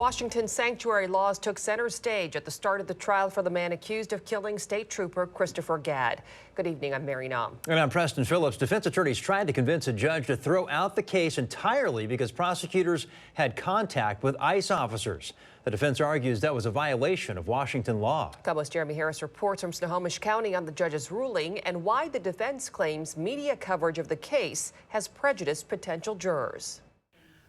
Washington sanctuary laws took center stage at the start of the trial for the man accused of killing state trooper Christopher Gadd. Good evening, I'm Mary Nam. And I'm Preston Phillips. Defense attorneys tried to convince a judge to throw out the case entirely because prosecutors had contact with ICE officers. The defense argues that was a violation of Washington law. KOMO's Jeremy Harris reports from Snohomish County on the judge's ruling and why the defense claims media coverage of the case has prejudiced potential jurors.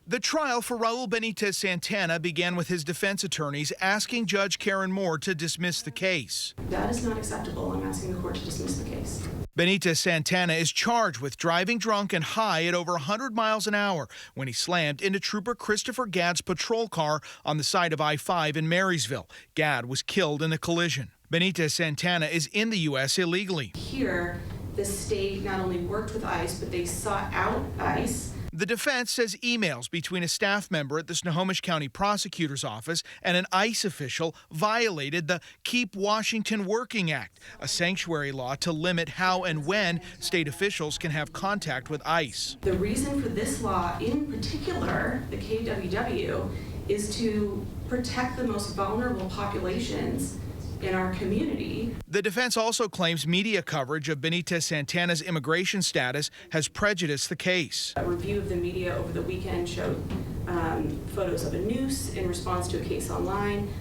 The trial for Raul Benitez-Santana began with his defense attorneys asking Judge Karen Moore to dismiss the case. That is not acceptable. I'm asking the court to dismiss the case. Benitez-Santana is charged with driving drunk and high at over 100 miles an hour when he slammed into Trooper Christopher Gadd's patrol car on the side of I-5 in Marysville. Gadd was killed in the collision. Benitez-Santana is in the U.S. illegally. Here, the state not only worked with ICE, but they sought out ICE. The defense says emails between a staff member at the Snohomish County prosecutor's office and an ICE official violated the Keep Washington Working Act, a sanctuary law to limit how and when state officials can have contact with ICE. The reason for this law in particular, the KWW, is to protect the most vulnerable populations in our community. The defense also claims media coverage of Benitez-Santana's immigration status has prejudiced the case. A review of the media over the weekend showed photos of a noose in response to a case online.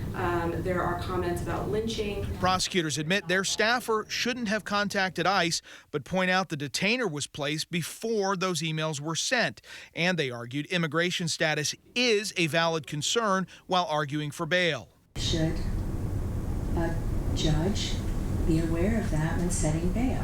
There are comments about lynching. Prosecutors admit their staffer shouldn't have contacted ICE, but point out the detainer was placed before those emails were sent. And they argued immigration status is a valid concern while arguing for bail. Should a judge be aware of that when setting bail?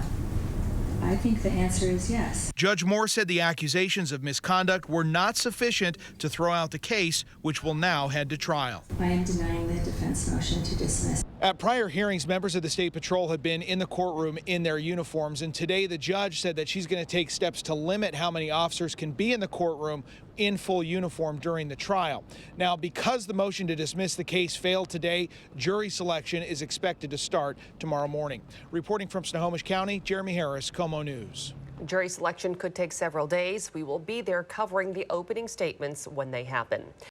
I think the answer is yes. Judge Moore said the accusations of misconduct were not sufficient to throw out the case, which will now head to trial. I am denying the defense motion to dismiss. At prior hearings, members of the State Patrol had been in the courtroom in their uniforms, and today the judge said that she's going to take steps to limit how many officers can be in the courtroom in full uniform during the trial. Now, because the motion to dismiss the case failed today, jury selection is expected to start tomorrow morning. Reporting from Snohomish County, Jeremy Harris, KOMO News. Jury selection could take several days. We will be there covering the opening statements when they happen.